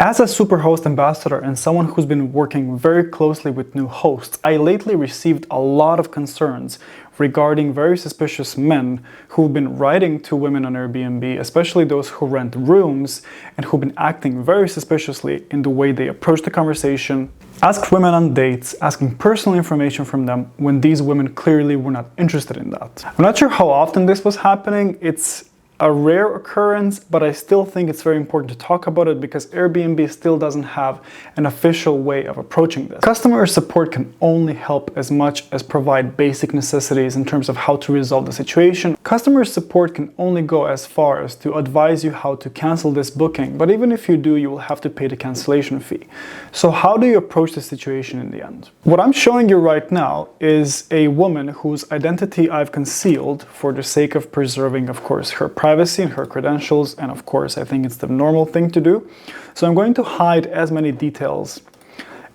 As a Superhost ambassador and someone who's been working very closely with new hosts, I lately received a lot of concerns regarding very suspicious men who've been writing to women on Airbnb, especially those who rent rooms, and who've been acting very suspiciously in the way they approach the conversation, asked women on dates, asking personal information from them when these women clearly were not interested in that. I'm not sure how often this was happening. It's a rare occurrence, but I still think it's very important to talk about it because Airbnb still doesn't have an official way of approaching this. Customer support can only help as much as provide basic necessities in terms of how to resolve the situation. Customer support can only go as far as to advise you how to cancel this booking, but even if you do, you will have to pay the cancellation fee. So how do you approach the situation in the end? What I'm showing you right now is a woman whose identity I've concealed for the sake of preserving, of course, her privacy and her credentials, and of course I think it's the normal thing to do. So I'm going to hide as many details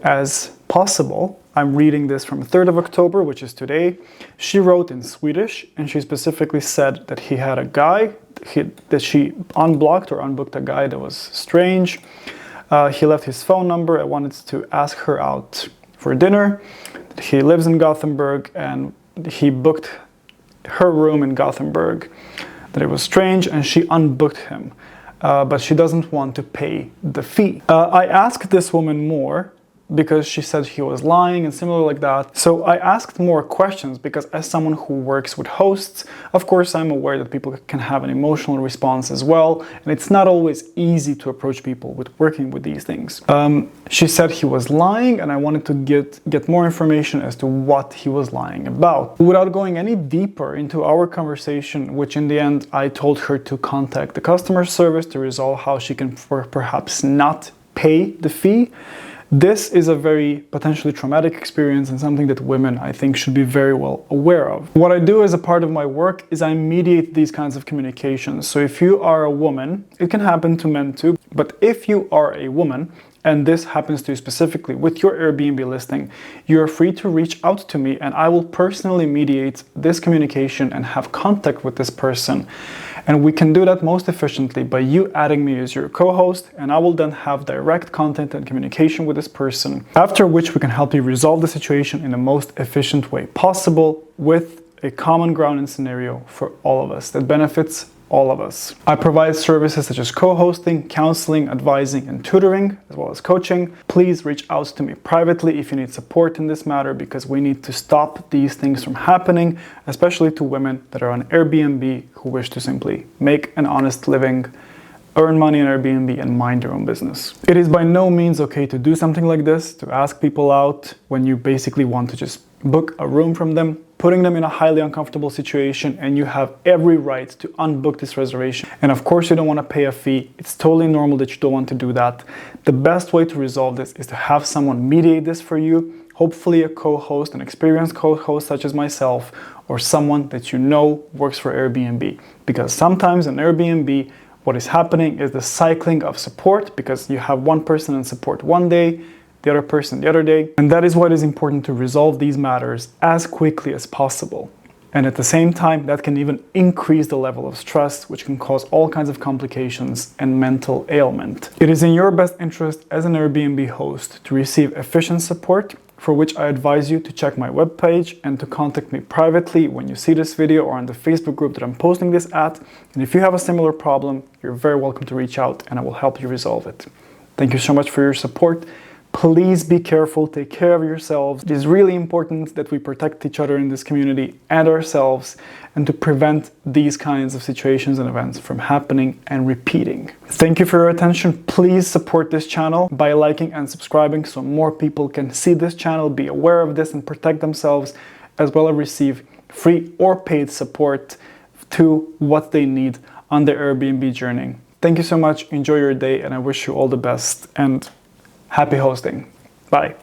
as possible. I'm reading this from 3rd of October, which is today. She wrote in Swedish, and she specifically said that he had a guy, that she unblocked or unbooked a guy that was strange. He left his phone number. I wanted to ask her out for dinner. He lives in Gothenburg, and he booked her room in Gothenburg. That it was strange, and she unbooked him, but she doesn't want to pay the fee. I asked this woman more because she said he was lying and similar like that. So I asked more questions because as someone who works with hosts, of course I'm aware that people can have an emotional response as well, and it's not always easy to approach people with working with these things. She said he was lying, and I wanted to get more information as to what he was lying about. Without going any deeper into our conversation, which in the end I told her to contact the customer service to resolve how she can perhaps not pay the fee. This is a very potentially traumatic experience and something that women, I think, should be very well aware of. What I do as a part of my work is I mediate these kinds of communications. So if you are a woman, it can happen to men too, but if you are a woman, and this happens to you specifically with your Airbnb listing, you're free to reach out to me and I will personally mediate this communication and have contact with this person. And we can do that most efficiently by you adding me as your co-host, and I will then have direct contact and communication with this person, after which we can help you resolve the situation in the most efficient way possible with a common ground and scenario for all of us that benefits all of us. I provide services such as co-hosting, counseling, advising, and tutoring, as well as coaching. Please reach out to me privately if you need support in this matter, because we need to stop these things from happening, especially to women that are on Airbnb who wish to simply make an honest living, earn money on Airbnb, and mind their own business. It is by no means okay to do something like this, to ask people out when you basically want to just book a room from them, putting them in a highly uncomfortable situation, and you have every right to unbook this reservation. And of course you don't want to pay a fee. It's totally normal that you don't want to do that. The best way to resolve this is to have someone mediate this for you, hopefully a co-host, an experienced co-host such as myself, or someone that you know works for Airbnb. Because sometimes on Airbnb, what is happening is the cycling of support, because you have one person in support one day, the other person the other day. And that is why it is important to resolve these matters as quickly as possible. And at the same time, that can even increase the level of stress, which can cause all kinds of complications and mental ailment. It is in your best interest as an Airbnb host to receive efficient support, for which I advise you to check my webpage and to contact me privately when you see this video or on the Facebook group that I'm posting this at. And if you have a similar problem, you're very welcome to reach out and I will help you resolve it. Thank you so much for your support. Please be careful, take care of yourselves. It is really important that we protect each other in this community and ourselves, and to prevent these kinds of situations and events from happening and repeating. Thank you for your attention. Please support this channel by liking and subscribing so more people can see this channel, be aware of this, and protect themselves, as well as receive free or paid support to what they need on their Airbnb journey. Thank you so much. Enjoy your day, and I wish you all the best. And happy hosting. Bye.